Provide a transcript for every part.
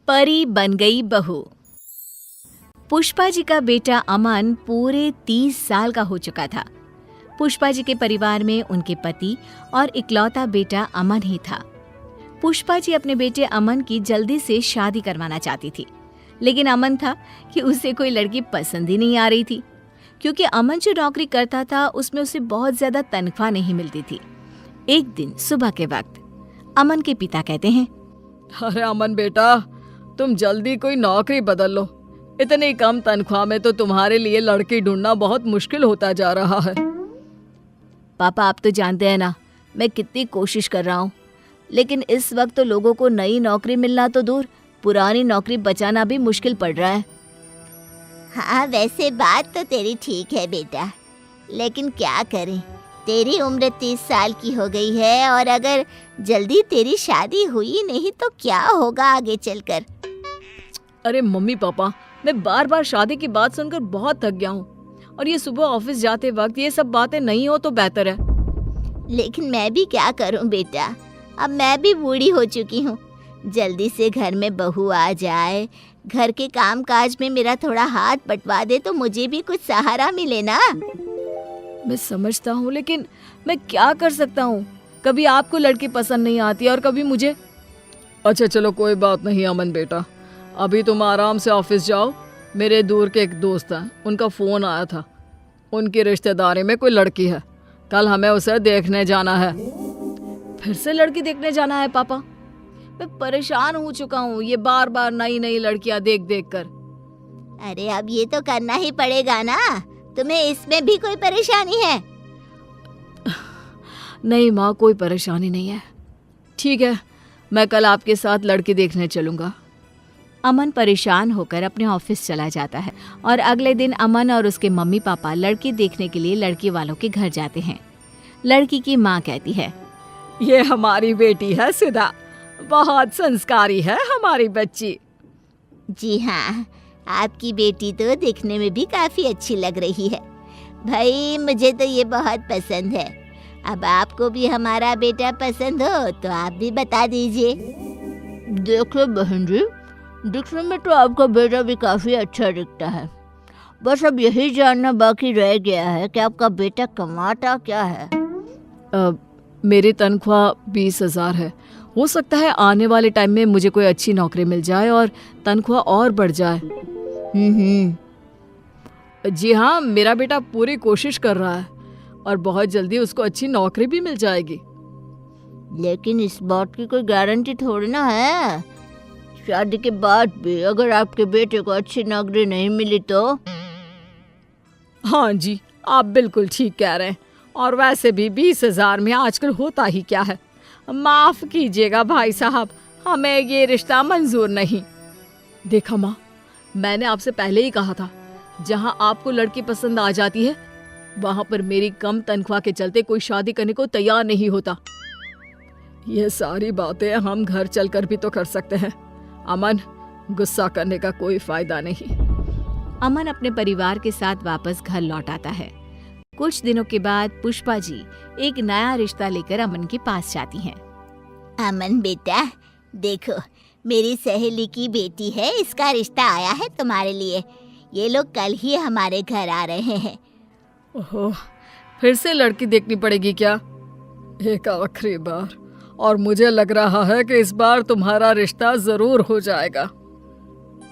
परी बन गई बहू। पुष्पा जी का बेटा अमन पूरे 30 साल का हो चुका था। पुष्पा जी के परिवार में उनके पति और इकलौता बेटा अमन ही था। पुष्पा जी अपने बेटे अमन की जल्दी से शादी करवाना चाहती थी, लेकिन अमन था कि उसे कोई लड़की पसंद ही नहीं आ रही थी, क्योंकि अमन जो नौकरी करता था उसमें उसे बहुत ज्यादा तनख्वाह नहीं मिलती थी। एक दिन सुबह के वक्त अमन के पिता कहते हैं, अरे अमन बेटा, तुम जल्दी कोई नौकरी बदल लो। इतनी कम तनख्वाह में तो तुम्हारे लिए लड़की ढूंढना बहुत मुश्किल होता जा रहा है। पापा आप तो जानते हैं ना मैं कितनी कोशिश कर रहा हूँ, लेकिन इस वक्त तो लोगों को नई नौकरी मिलना तो दूर, पुरानी नौकरी बचाना भी मुश्किल पड़ रहा है। हाँ, वैसे बात तो तेरी ठीक है बेटा, लेकिन क्या करें, तेरी उम्र 30 साल की हो गई है और अगर जल्दी तेरी शादी हुई नहीं तो क्या होगा आगे चलकर। अरे मम्मी पापा, मैं बार बार शादी की बात सुनकर बहुत थक गया हूँ, और ये सुबह ऑफिस जाते वक्त ये सब बातें नहीं हो तो बेहतर है। लेकिन मैं भी क्या करूँ बेटा, अब मैं भी बूढ़ी हो चुकी हूँ। जल्दी से घर में बहू आ जाए, घर के काम काज में मेरा थोड़ा हाथ बंटवा दे तो मुझे भी कुछ सहारा मिले ना। मैं समझता हूँ, लेकिन मैं क्या कर सकता हूँ। कभी आपको लड़की पसंद नहीं आती और कभी मुझे। अच्छा चलो कोई बात नहीं अमन बेटा, अभी तुम आराम से ऑफिस जाओ। मेरे दूर के एक दोस्त हैं, उनका फ़ोन आया था, उनकी रिश्तेदारी में कोई लड़की है, कल हमें उसे देखने जाना है। फिर से लड़की देखने जाना है पापा? मैं परेशान हो चुका हूँ ये बार बार नई नई लड़कियां देख देख कर। अरे अब ये तो करना ही पड़ेगा ना, तुम्हें इसमें भी कोई परेशानी है? नहीं माँ, कोई परेशानी नहीं है। ठीक है, मैं कल आपके साथ लड़की देखने चलूँगा। अमन परेशान होकर अपने ऑफिस चला जाता है और अगले दिन अमन और उसके मम्मी पापा लड़की देखने के लिए लड़की वालों के घर जाते हैं। लड़की की माँ कहती है, ये हमारी बेटी है सुधा, बहुत संस्कारी है हमारी बच्ची। जी हाँ, आपकी बेटी तो दिखने में भी काफ़ी अच्छी लग रही है। भाई मुझे तो ये बहुत पसंद है। अब आपको भी हमारा बेटा पसंद हो तो आप भी बता दीजिए। देखो बहन जी, दिखने में तो आपका बेटा भी काफ़ी अच्छा दिखता है, बस अब यही जानना बाकी रह गया है कि आपका बेटा कमाता क्या है। मेरी तनख्वाह 20,000 है। हो सकता है आने वाले टाइम में मुझे कोई अच्छी नौकरी मिल जाए और तनख्वाह और बढ़ जाए। जी हाँ, मेरा बेटा पूरी कोशिश कर रहा है और बहुत जल्दी उसको अच्छी नौकरी भी मिल जाएगी। लेकिन इस बात की कोई गारंटी थोड़ी ना है, शादी के बाद भी अगर आपके बेटे को अच्छी नौकरी नहीं मिली तो। हाँ जी, आप बिल्कुल ठीक कह रहे हैं। और वैसे भी 20,000 में आजकल होता ही क्या है। माफ कीजिएगा भाई साहब, हमें ये रिश्ता मंजूर नहीं। देखा माँ, मैंने आपसे पहले ही कहा था, जहाँ आपको लड़की पसंद आ जाती है वहाँ पर मेरी कम तनख्वाह के चलते कोई शादी करने को तैयार नहीं होता। ये सारी बातें हम घर चलकर भी तो कर सकते हैं। अमन, गुस्सा करने का कोई फायदा नहीं। अमन अपने परिवार के साथ वापस घर लौट आता है। कुछ दिनों के बाद पुष्पा जी एक नया रिश्ता लेकर अमन के पास जाती हैं। अमन बेटा, देखो मेरी सहेली की बेटी है, इसका रिश्ता आया है तुम्हारे लिए। ये लोग कल ही हमारे घर आ रहे हैं। ओहो, फिर से लड़की देखनी पड़ेगी क्या? एक आखिरी बार, और मुझे लग रहा है कि इस बार तुम्हारा रिश्ता जरूर हो जाएगा।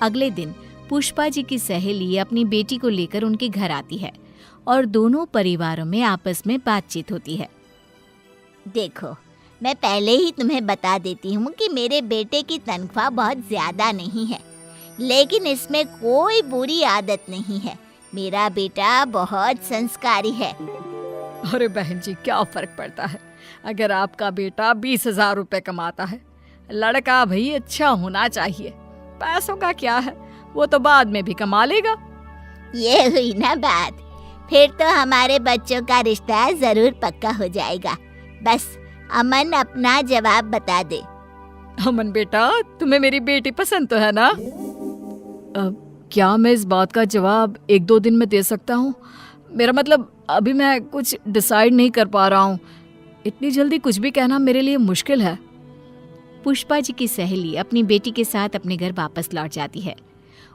अगले दिन पुष्पा जी की सहेली अपनी बेटी को लेकर उनके घर आती है और दोनों परिवारों में आपस में बातचीत होती है। देखो, मैं पहले ही तुम्हें बता देती हूँ कि मेरे बेटे की तनख्वाह बहुत ज्यादा नहीं है, लेकिन इसमें कोई बुरी आदत नहीं है। मेरा बेटा बहुत संस्कारी है। अरे बहन जी, क्या फर्क पड़ता है अगर आपका बेटा 20,000 रुपए कमाता है। लड़का भाई अच्छा होना चाहिए, पैसों का क्या है, वो तो बाद में भी कमा लेगा। ये हुई ना बात, फिर तो हमारे बच्चों का रिश्ता जरूर पक्का हो जाएगा। बस अमन अपना जवाब बता दे। अमन बेटा, तुम्हें मेरी बेटी पसंद तो है ना? क्या मैं इस बात का जवाब 1-2 दिन में दे सकता हूँ? मेरा मतलब अभी मैं कुछ डिसाइड नहीं कर पा रहा हूँ। इतनी जल्दी कुछ भी कहना मेरे लिए मुश्किल है। पुष्पा जी की सहेली अपनी बेटी के साथ अपने घर वापस लौट जाती है।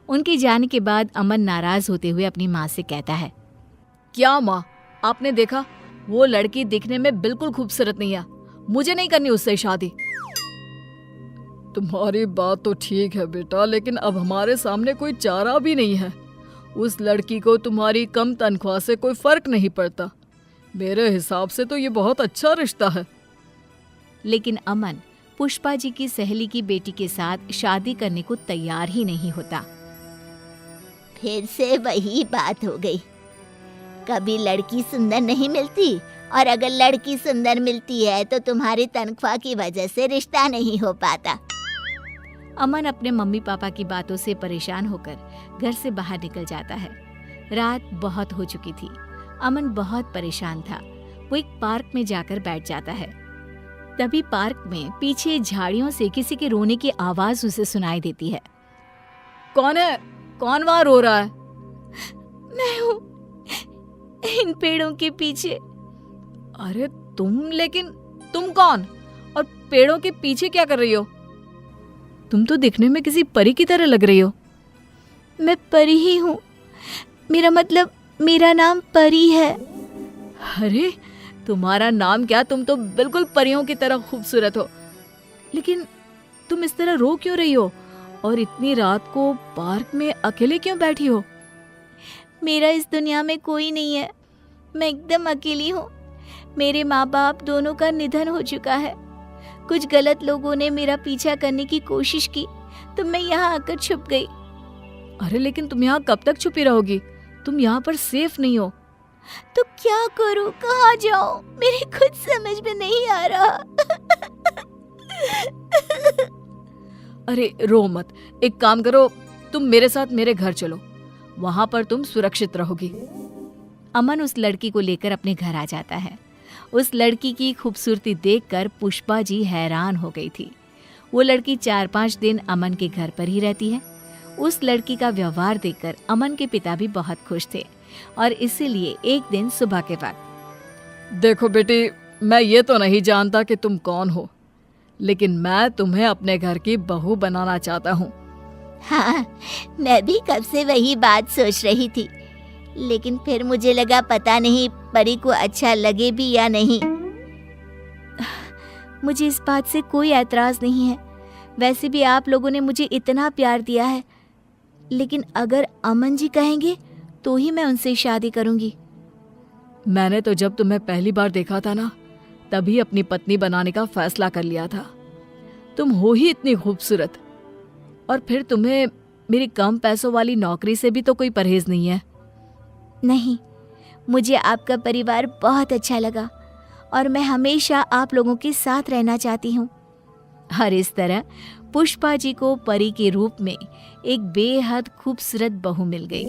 उनके जाने के बाद अमन नाराज होते हुए अपनी माँ से कहता है, क्या माँ, आपने देखा वो लड़की दिखने में बिल्कुल खूबसूरत नहीं है, मुझे नहीं करनी उससे शादी। तुम्हारी बात तो ठीक है बेटा, लेकिन अब हमारे सामने कोई चारा भी नहीं है। उस लड़की को तुम्हारी कम तनख्वाह से कोई फर्क नहीं पड़ता। मेरे हिसाब से तो ये बहुत अच्छा रिश्ता है। लेकिन अमन पुष्पा जी की सहेली की बेटी के साथ शादी करने को तैयार ही नहीं होता। फिर से वही बात हो गई। कभी लड़की सुंदर नहीं मिलती, और अगर लड़की सुंदर मिलती है तो तुम्हारी तनख्वाह की वजह से रिश्ता नहीं हो पाता। अमन अपने मम्मी पापा की बातों से परेशान होकर घर से बाहर निकल जाता है। रात बहुत हो चुकी थी। अमन बहुत परेशान था। वो एक पार्क में जाकर बैठ जाता है। तभी पार्क में पीछे झाड़ियों से किसी के रोने की आवाज उसे सुनाई देती है। कौन है? कौन वहां रो रहा है? मैं हूँ, इन पेड़ों के पीछे। अरे लेकिन तुम कौन और पेड़ों के पीछे क्या कर रही हो? तुम तो दिखने में किसी परी की तरह लग रही हो। मैं परी ही हूँ, मेरा नाम परी है। अरे तुम्हारा नाम क्या? तुम तो बिल्कुल परियों की तरह खूबसूरत हो। लेकिन तुम इस तरह रो क्यों रही हो? और इतनी रात को पार्क में अकेले क्यों बैठी हो? मेरा इस दुनिया में कोई नहीं है, मैं एकदम अकेली हूँ। मेरे माँ बाप दोनों का निधन हो चुका है। कुछ गलत लोगों ने मेरा पीछा करने की कोशिश की तो मैं यहाँ आकर छुप गई। अरे लेकिन तुम यहाँ कब तक छुपी रहोगी? तुम यहाँ पर सेफ नहीं हो। तो क्या करूँ, कहाँ जाऊँ, मेरे खुद समझ में नहीं आ रहा। अरे रो मत, एक काम करो, तुम मेरे साथ मेरे घर चलो, वहां पर तुम सुरक्षित रहोगी। अमन उस लड़की को लेकर अपने घर आ जाता है। उस लड़की की खूबसूरती देखकर पुष्पा जी हैरान हो गई थी। वो लड़की 4-5 दिन अमन के घर पर ही रहती है। उस लड़की का व्यवहार देखकर अमन के पिता भी बहुत खुश थे और इसीलिए एक दिन सुबह के वक्त, देखो बेटी, मैं ये तो नहीं जानता कि तुम कौन हो, लेकिन मैं तुम्हें अपने घर की बहू बनाना चाहता हूँ। हाँ, मैं भी कब से वही बात सोच रही थी, लेकिन फिर मुझे लगा पता नहीं परी को अच्छा लगे भी या नहीं। मुझे इस बात से कोई ऐतराज नहीं है। वैसे भी आप लोगों ने मुझे इतना प्यार दिया है, लेकिन अगर अमन जी कहेंगे तो ही मैं उनसे शादी करूंगी। मैंने तो जब तुम्हें पहली बार देखा था ना, तभी अपनी पत्नी बनाने का फैसला कर लिया था। तुम हो ही इतनी खूबसूरत, और फिर तुम्हें मेरी कम पैसों वाली नौकरी से भी तो कोई परहेज नहीं है। नहीं, मुझे आपका परिवार बहुत अच्छा लगा और मैं हमेशा आप लोगों के साथ रहना चाहती हूँ। और इस तरह पुष्पा जी को परी के रूप में एक बेहद खूबसूरत बहू मिल गई।